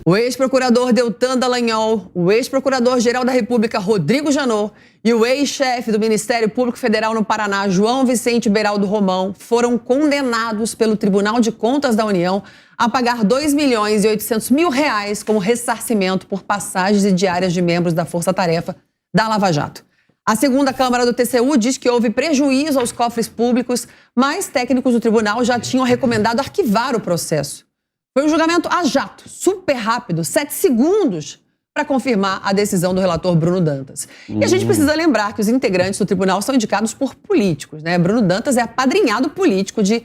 O ex-procurador Deltan Dallagnol, o ex-procurador-geral da República Rodrigo Janot e o ex-chefe do Ministério Público Federal no Paraná, João Vicente Beraldo Romão, foram condenados pelo Tribunal de Contas da União a pagar R$ 2.800.000 como ressarcimento por passagens e diárias de membros da Força Tarefa da Lava Jato. A segunda Câmara do TCU diz que houve prejuízo aos cofres públicos, mas técnicos do tribunal já tinham recomendado arquivar o processo. Foi um julgamento a jato, super rápido, 7 segundos, para confirmar a decisão do relator Bruno Dantas. E a gente precisa lembrar que os integrantes do tribunal são indicados por políticos, né? Bruno Dantas é apadrinhado político de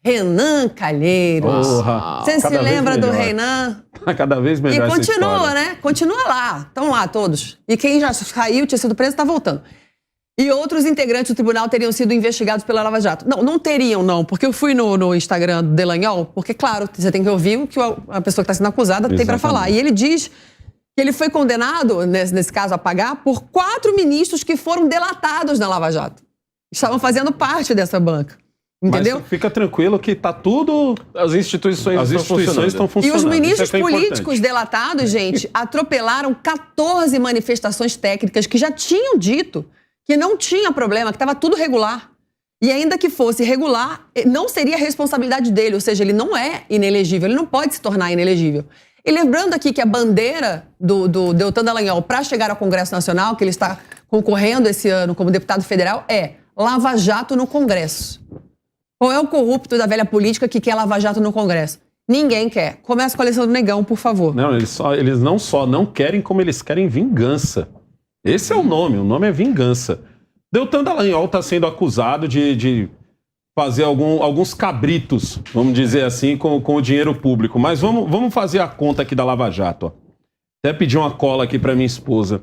Renan Calheiros. Você se lembra do Renan? Cada vez melhor. E continua, né? Continua lá. Estão lá todos. E quem já saiu, tinha sido preso, está voltando. E outros integrantes do tribunal teriam sido investigados pela Lava Jato. Não teriam, não. Porque eu fui no Instagram do Dallagnol, porque, claro, você tem que ouvir o que a pessoa que está sendo acusada tem para falar. E ele diz que ele foi condenado, nesse caso, a pagar por 4 ministros que foram delatados na Lava Jato. Estavam fazendo parte dessa banca. Entendeu? Mas fica tranquilo que tá tudo... As instituições estão funcionando. E os ministros políticos delatados, gente, atropelaram 14 manifestações técnicas que já tinham dito que não tinha problema, que estava tudo regular. E ainda que fosse regular, não seria responsabilidade dele, ou seja, ele não é inelegível, ele não pode se tornar inelegível. E lembrando aqui que a bandeira do Deltan Dallagnol para chegar ao Congresso Nacional, que ele está concorrendo esse ano como deputado federal, é Lava Jato no Congresso. Qual é o corrupto da velha política que quer Lava Jato no Congresso? Ninguém quer. Começa com a Alessandro Negão, por favor. Não, eles não só não querem, como eles querem vingança. Esse é o nome é vingança. Deltan Dallagnol está sendo acusado de fazer alguns cabritos, vamos dizer assim, com o dinheiro público. Mas vamos fazer a conta aqui da Lava Jato. Ó. Até pedi uma cola aqui para minha esposa.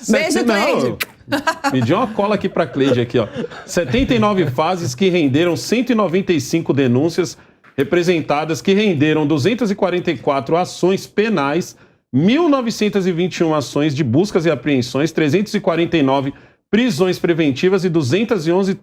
Beijo, Cleide. Pedi uma cola aqui para Cleide aqui, ó. 79 fases que renderam 195 denúncias representadas, que renderam 244 ações penais, 1.921 ações de buscas e apreensões, 349 prisões preventivas e 211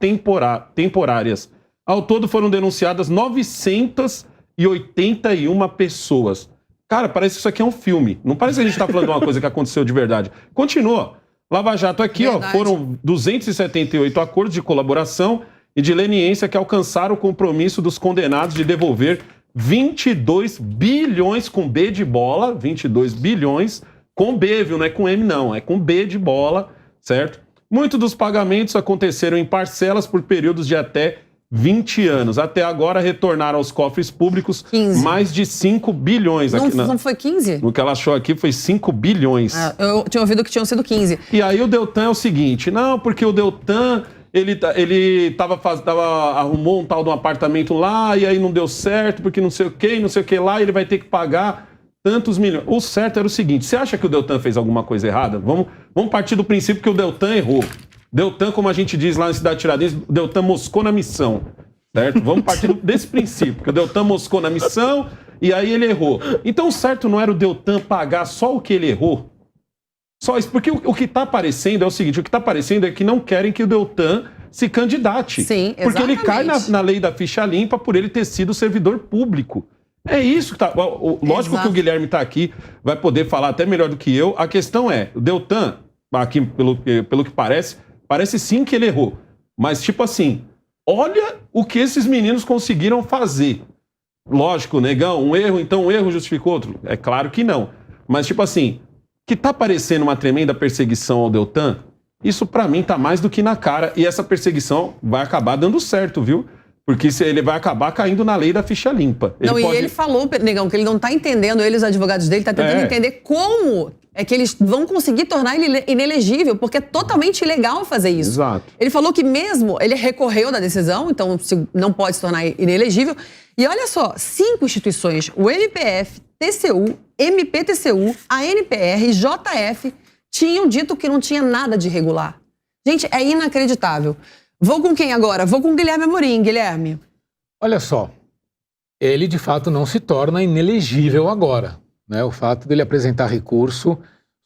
temporárias. Ao todo foram denunciadas 981 pessoas. Cara, parece que isso aqui é um filme. Não parece que a gente está falando de uma coisa que aconteceu de verdade. Continua. Lava Jato aqui, ó, foram 278 acordos de colaboração e de leniência que alcançaram o compromisso dos condenados de devolver 22 bilhões com B de bola, 22 bilhões com B, viu? Não é com M não, é com B de bola, certo? Muitos dos pagamentos aconteceram em parcelas por períodos de até 20 anos. Até agora retornaram aos cofres públicos 15. Mais de 5 bilhões. Não foi 15? O que ela achou aqui foi 5 bilhões. Eu tinha ouvido que tinham sido 15. E aí o Deltan é o seguinte, não, porque o Deltan... Ele arrumou um tal de um apartamento lá e aí não deu certo, porque não sei o que lá, e ele vai ter que pagar tantos milhões. O certo era o seguinte, você acha que o Deltan fez alguma coisa errada? Vamos partir do princípio que o Deltan errou. Deltan, como a gente diz lá na Cidade Tiradentes, o Deltan moscou na missão, certo? Vamos partir desse princípio, que o Deltan moscou na missão e aí ele errou. Então o certo não era o Deltan pagar só o que ele errou? Só isso, porque o que está aparecendo é o seguinte, o que está aparecendo é que não querem que o Deltan se candidate. Sim, exatamente. Porque ele cai na lei da ficha limpa por ele ter sido servidor público. É isso que tá... Lógico que o Guilherme está aqui, vai poder falar até melhor do que eu. A questão é, o Deltan, aqui pelo que parece sim que ele errou. Mas tipo assim, olha o que esses meninos conseguiram fazer. Lógico, Negão, um erro justifica outro? É claro que não. Mas tipo assim... que tá parecendo uma tremenda perseguição ao Deltan, isso pra mim tá mais do que na cara, e essa perseguição vai acabar dando certo, viu? Porque ele vai acabar caindo na lei da ficha limpa. E ele falou, Negão, que ele não tá entendendo, os advogados dele, tá tentando entender como é que eles vão conseguir tornar ele inelegível, porque é totalmente ilegal fazer isso. Exato. Ele falou que mesmo, ele recorreu da decisão, então não pode se tornar inelegível. E olha só, 5 instituições, o MPF, TCU, MPTCU, a NPR e JF tinham dito que não tinha nada de irregular. Gente, é inacreditável. Vou com quem agora? Vou com o Guilherme Amorim. Guilherme. Olha só, ele de fato não se torna inelegível agora, né? O fato dele apresentar recurso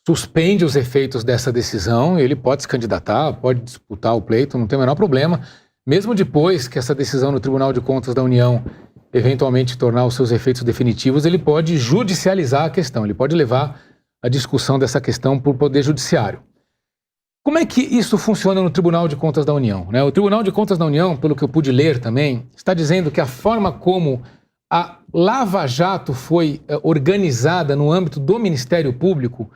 suspende os efeitos dessa decisão, ele pode se candidatar, pode disputar o pleito, não tem o menor problema. Mesmo depois que essa decisão no Tribunal de Contas da União eventualmente tornar os seus efeitos definitivos, ele pode judicializar a questão, ele pode levar a discussão dessa questão por poder judiciário. Como é que isso funciona no Tribunal de Contas da União, né? O Tribunal de Contas da União, pelo que eu pude ler também, está dizendo que a forma como a Lava Jato foi organizada no âmbito do Ministério Público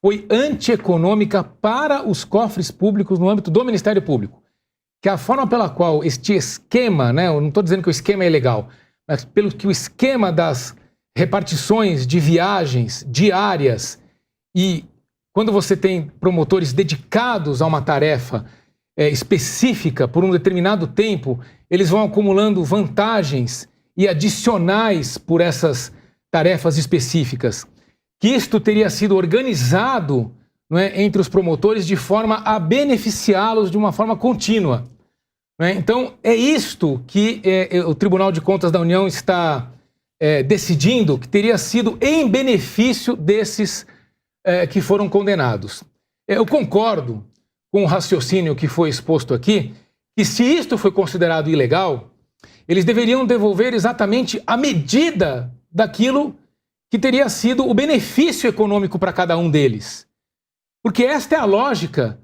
foi antieconômica para os cofres públicos no âmbito do Ministério Público. Que a forma pela qual este esquema, né, eu não estou dizendo que o esquema é ilegal, mas pelo que o esquema das repartições de viagens diárias e quando você tem promotores dedicados a uma tarefa específica por um determinado tempo, eles vão acumulando vantagens e adicionais por essas tarefas específicas. Que isto teria sido organizado, não é, entre os promotores de forma a beneficiá-los de uma forma contínua. Não é? Então, é isto que o Tribunal de Contas da União está decidindo que teria sido em benefício desses que foram condenados. Eu concordo com o raciocínio que foi exposto aqui, que se isto foi considerado ilegal, eles deveriam devolver exatamente a medida daquilo que teria sido o benefício econômico para cada um deles. Porque esta é a lógica,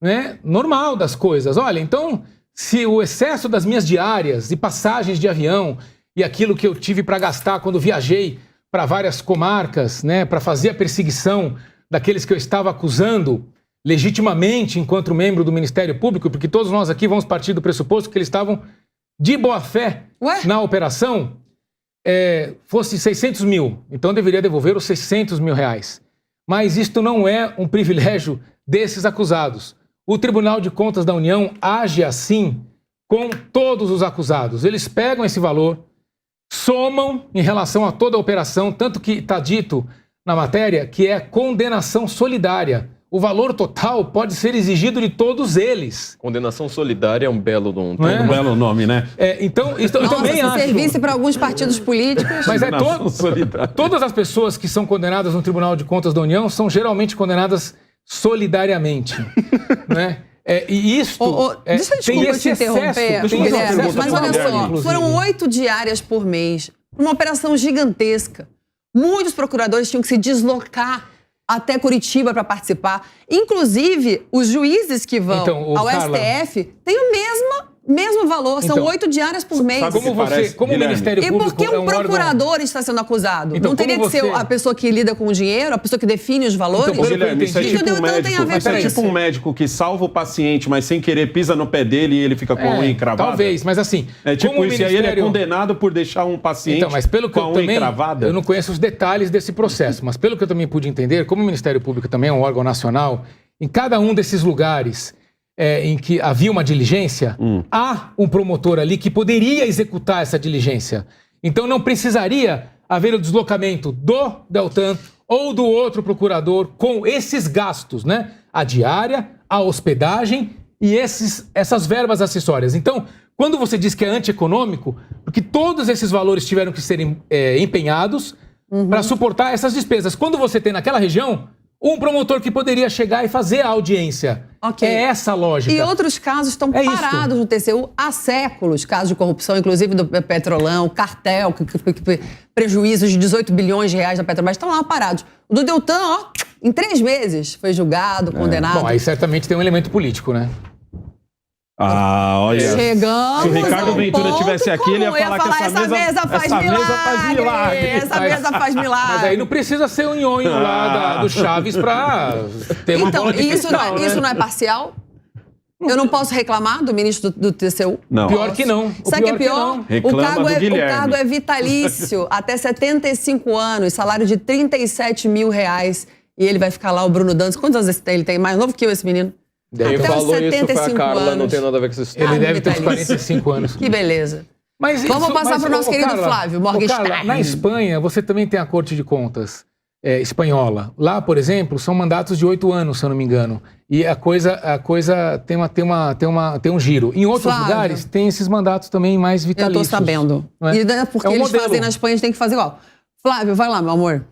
né, normal das coisas. Olha, então, se o excesso das minhas diárias e passagens de avião e aquilo que eu tive para gastar quando viajei para várias comarcas, né, para fazer a perseguição daqueles que eu estava acusando legitimamente enquanto membro do Ministério Público, porque todos nós aqui vamos partir do pressuposto que eles estavam de boa fé na operação, fosse 600 mil, então deveria devolver os 600 mil reais. Mas isto não é um privilégio desses acusados. O Tribunal de Contas da União age assim com todos os acusados. Eles pegam esse valor, somam em relação a toda a operação, tanto que está dito na matéria que é condenação solidária. O valor total pode ser exigido de todos eles. Condenação solidária é um belo nome. É um belo nome, né? Então, isso eu também acho. Se servisse para alguns partidos políticos. Mas todas as pessoas que são condenadas no Tribunal de Contas da União são geralmente condenadas solidariamente. Né? E isto deixa eu tem esse excesso. Guilherme, mas olha só, foram 8 diárias por mês, uma operação gigantesca. Muitos procuradores tinham que se deslocar até Curitiba para participar. Inclusive, os juízes que vão ao STF têm o mesmo valor. São 8 diárias por mês. Como o Ministério Público. E por que um procurador está sendo acusado? Não teria que ser a pessoa que lida com o dinheiro, a pessoa que define os valores? Então, Guilherme, isso é tipo um médico que salva o paciente, mas sem querer pisa no pé dele e ele fica com a unha encravada? Talvez, mas assim... É tipo isso, e aí ele é condenado por deixar um paciente com a unha encravada? Eu não conheço os detalhes desse processo, mas pelo que eu também pude entender, como o Ministério Público também é um órgão nacional, em cada um desses lugares... em que havia uma diligência, há um promotor ali que poderia executar essa diligência. Então não precisaria haver o deslocamento do Deltan ou do outro procurador com esses gastos, né? A diária, a hospedagem e essas verbas acessórias. Então, quando você diz que é antieconômico, porque todos esses valores tiveram que ser empenhados para suportar essas despesas. Quando você tem naquela região... um promotor que poderia chegar e fazer a audiência. Okay. É essa a lógica. E outros casos estão parados no TCU há séculos. Casos de corrupção, inclusive do Petrolão, cartel, prejuízos de 18 bilhões de reais da Petrobras, estão lá parados. O do Deltan, em 3 meses, foi julgado, condenado. Bom, aí certamente tem um elemento político, né? Olha. Chegamos. Se o Ricardo Ventura estivesse aqui, ele ia falar que essa mesa faz milagre. Essa mesa faz milagre. Mas aí não precisa ser um nhonho lá do Chaves para ter uma bola de cristal, isso não é parcial? Eu não posso reclamar do ministro do TCU? Não. Pior que não. Sabe o que é pior? O cargo é vitalício, até 75 anos, salário de 37 mil reais. E ele vai ficar lá, o Bruno Dantas. Quantos anos ele tem? Mais novo que eu, esse menino? Quem falou isso foi a Carla, anos. não tem nada a ver com essa história. Ele deve ter uns 45 anos. Que beleza. Vamos passar para o nosso querido Flávio Morgenstern. Carla, na Espanha, você também tem a Corte de Contas espanhola. Lá, por exemplo, são mandatos de 8 anos, se eu não me engano. E a coisa tem um giro. Em outros lugares, tem esses mandatos também mais vitalícios. Eu estou sabendo. E porque eles fazem na Espanha, a gente tem que fazer igual. Flávio, vai lá, meu amor.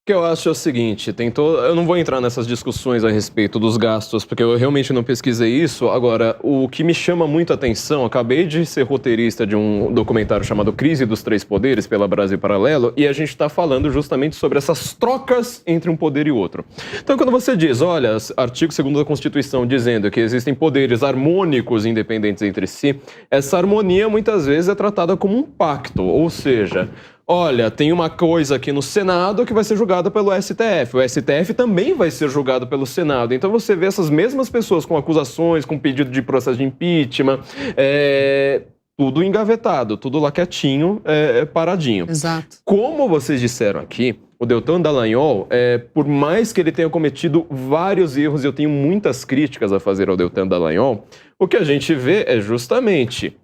O que eu acho é o seguinte, eu não vou entrar nessas discussões a respeito dos gastos, porque eu realmente não pesquisei isso. Agora, o que me chama muito a atenção, acabei de ser roteirista de um documentário chamado Crise dos Três Poderes, pela Brasil Paralelo, e a gente está falando justamente sobre essas trocas entre um poder e outro. Então, quando você diz, olha, artigo 2º da Constituição dizendo que existem poderes harmônicos e independentes entre si, essa harmonia muitas vezes é tratada como um pacto, ou seja... Olha, tem uma coisa aqui no Senado que vai ser julgada pelo STF. O STF também vai ser julgado pelo Senado. Então você vê essas mesmas pessoas com acusações, com pedido de processo de impeachment, tudo engavetado, tudo lá quietinho, paradinho. Exato. Como vocês disseram aqui, o Deltan Dallagnol, por mais que ele tenha cometido vários erros, e eu tenho muitas críticas a fazer ao Deltan Dallagnol, o que a gente vê é justamente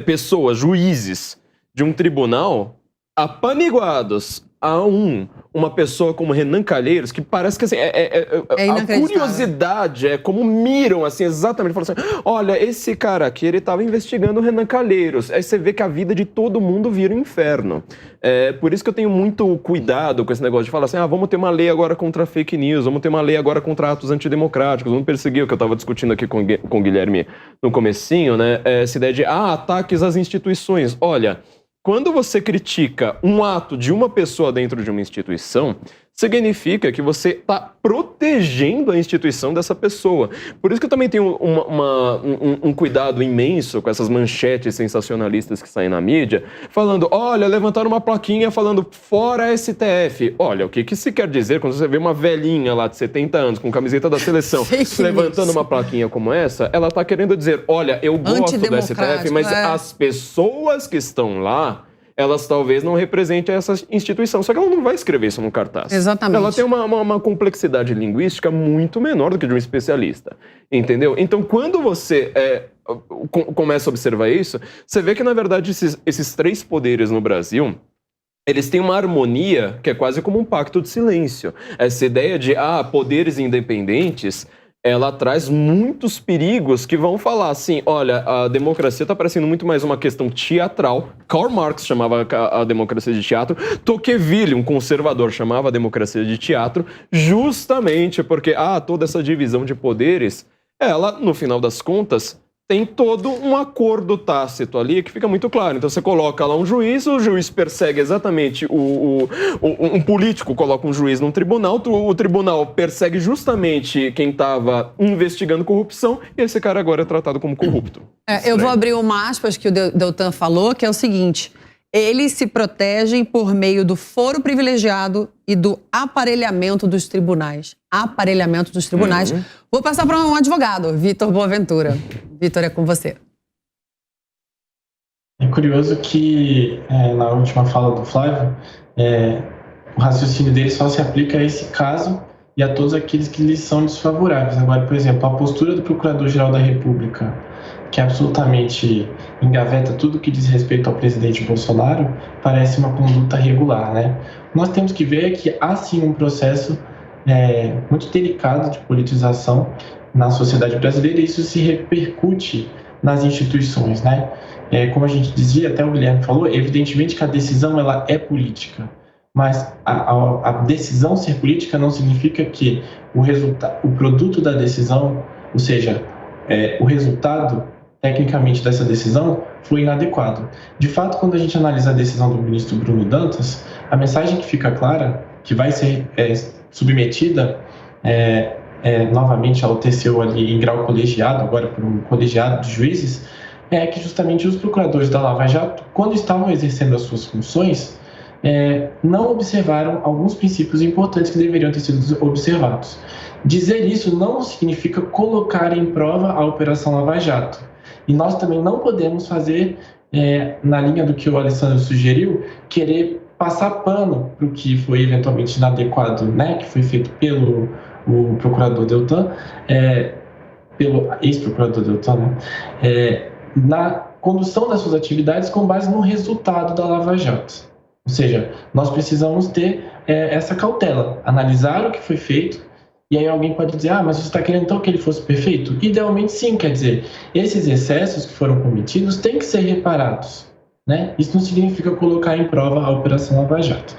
pessoas, juízes, de um tribunal apaniguados a uma pessoa como Renan Calheiros, que parece que assim, a curiosidade é como miram, assim, exatamente, falam assim, olha, esse cara aqui, ele estava investigando o Renan Calheiros. Aí você vê que a vida de todo mundo vira um inferno. Por isso que eu tenho muito cuidado com esse negócio de falar assim, vamos ter uma lei agora contra fake news, vamos ter uma lei agora contra atos antidemocráticos, vamos perseguir o que eu estava discutindo aqui com o Guilherme no comecinho, né? Essa ideia de, ataques às instituições. Olha... Quando você critica um ato de uma pessoa dentro de uma instituição, significa que você está protegendo a instituição dessa pessoa. Por isso que eu também tenho um cuidado imenso com essas manchetes sensacionalistas que saem na mídia, falando, olha, levantaram uma plaquinha falando fora STF. Olha, o que se quer dizer quando você vê uma velhinha lá de 70 anos com camiseta da seleção levantando uma plaquinha como essa, ela está querendo dizer, olha, eu gosto do STF, mas as pessoas que estão lá, elas talvez não representem essa instituição. Só que ela não vai escrever isso no cartaz. Exatamente. Ela tem uma complexidade linguística muito menor do que de um especialista. Entendeu? Então, quando você começa a observar isso, você vê que, na verdade, esses três poderes no Brasil... Eles têm uma harmonia que é quase como um pacto de silêncio. Essa ideia de, poderes independentes... ela traz muitos perigos que vão falar assim, olha, a democracia está parecendo muito mais uma questão teatral. Karl Marx chamava a democracia de teatro, Tocqueville, um conservador, chamava a democracia de teatro, justamente porque toda essa divisão de poderes, ela, no final das contas, tem todo um acordo tácito ali que fica muito claro. Então você coloca lá um juiz, o juiz persegue exatamente um político coloca um juiz num tribunal, o tribunal persegue justamente quem estava investigando corrupção e esse cara agora é tratado como corrupto. Eu vou abrir uma aspas que o Deltan falou, que é o seguinte: eles se protegem por meio do foro privilegiado e do aparelhamento dos tribunais. Aparelhamento dos tribunais. Vou passar para um advogado, Vitor Boaventura. Vitor, é com você. É curioso que, na última fala do Flávio, o raciocínio dele só se aplica a esse caso e a todos aqueles que lhes são desfavoráveis. Agora, por exemplo, a postura do Procurador-Geral da República, que absolutamente engaveta tudo que diz respeito ao presidente Bolsonaro, parece uma conduta regular, né? Nós temos que ver que há sim um processo muito delicado de politização na sociedade brasileira e isso se repercute nas instituições, né? Como a gente dizia, até o Guilherme falou, evidentemente que a decisão ela é política, mas a decisão ser política não significa que o produto da decisão, ou seja, o resultado tecnicamente dessa decisão foi inadequado. De fato, quando a gente analisa a decisão do ministro Bruno Dantas, a mensagem que fica clara, que vai ser submetida novamente ao TCU ali em grau colegiado, agora por um colegiado de juízes, é que justamente os procuradores da Lava Jato, quando estavam exercendo as suas funções, não observaram alguns princípios importantes que deveriam ter sido observados. Dizer isso não significa colocar em prova a Operação Lava Jato. E nós também não podemos fazer, na linha do que o Alessandro sugeriu, querer passar pano para o que foi eventualmente inadequado, né, que foi feito pelo procurador Deltan, pelo ex-procurador Deltan, né, na condução das suas atividades com base no resultado da Lava Jato. Ou seja, nós precisamos ter essa cautela, analisar o que foi feito, e aí alguém pode dizer, mas você está querendo então que ele fosse perfeito? Idealmente sim, quer dizer, esses excessos que foram cometidos têm que ser reparados, né? Isso não significa colocar em prova a Operação Lava Jato.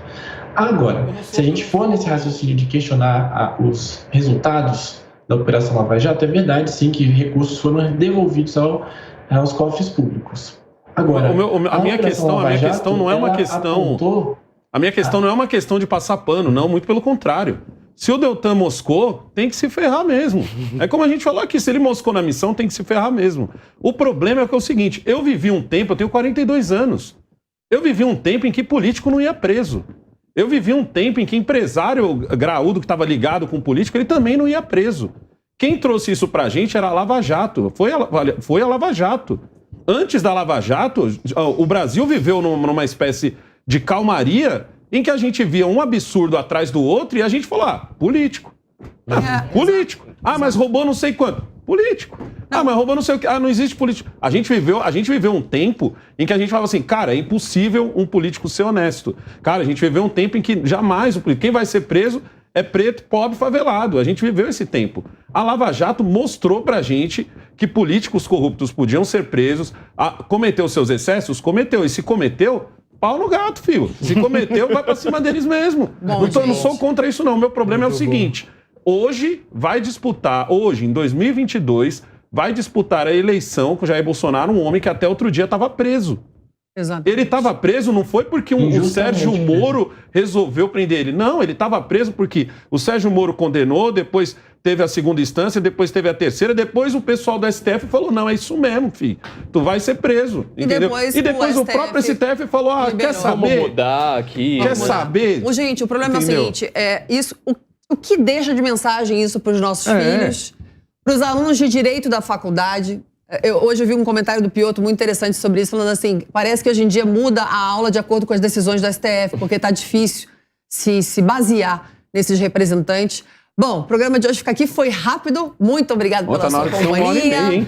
Agora, se a gente for nesse raciocínio de questionar os resultados da Operação Lava Jato, é verdade, sim, que recursos foram devolvidos aos cofres públicos. Agora, a minha questão não é uma questão... A minha questão não é uma questão de passar pano, não, muito pelo contrário. Se o Deltan moscou, tem que se ferrar mesmo. É como a gente falou aqui, se ele moscou na missão, tem que se ferrar mesmo. O problema é que é o seguinte, eu vivi um tempo, eu tenho 42 anos, eu vivi um tempo em que político não ia preso. Eu vivi um tempo em que empresário graúdo que estava ligado com político, ele também não ia preso. Quem trouxe isso pra gente era a Lava Jato, foi a Lava Jato. Antes da Lava Jato, o Brasil viveu numa espécie de calmaria em que a gente via um absurdo atrás do outro e a gente falou, político. Político. Mas roubou não sei quanto. Político. Mas roubou não sei o que. Não existe político. A gente viveu um tempo em que a gente falava assim, cara, é impossível um político ser honesto. Cara, a gente viveu um tempo em que jamais quem vai ser preso é preto, pobre, favelado. A gente viveu esse tempo. A Lava Jato mostrou pra gente que políticos corruptos podiam ser presos, cometeu seus excessos, cometeu. E se cometeu, pau no gato, filho. Se cometeu, vai pra cima deles mesmo. Não sou contra isso, não. O meu problema é o seguinte. Hoje, em 2022, vai disputar a eleição com Jair Bolsonaro, um homem que até outro dia estava preso. Exatamente. Ele estava preso não foi porque o Sérgio Moro resolveu prender ele. Não, ele estava preso porque o Sérgio Moro condenou, depois teve a segunda instância, depois teve a terceira, depois o pessoal do STF falou, não, é isso mesmo, filho. Tu vai ser preso. Entendeu? E depois o próprio STF falou, quer saber? Vamos mudar aqui. Quer saber? Gente, o problema é o seguinte, o que deixa de mensagem isso para os nossos filhos, para os alunos de direito da faculdade? Hoje eu vi um comentário do Piotr muito interessante sobre isso, falando assim, parece que hoje em dia muda a aula de acordo com as decisões do STF, porque tá difícil se basear nesses representantes. Bom, o programa de hoje fica aqui, foi rápido. Muito obrigado pela sua companhia.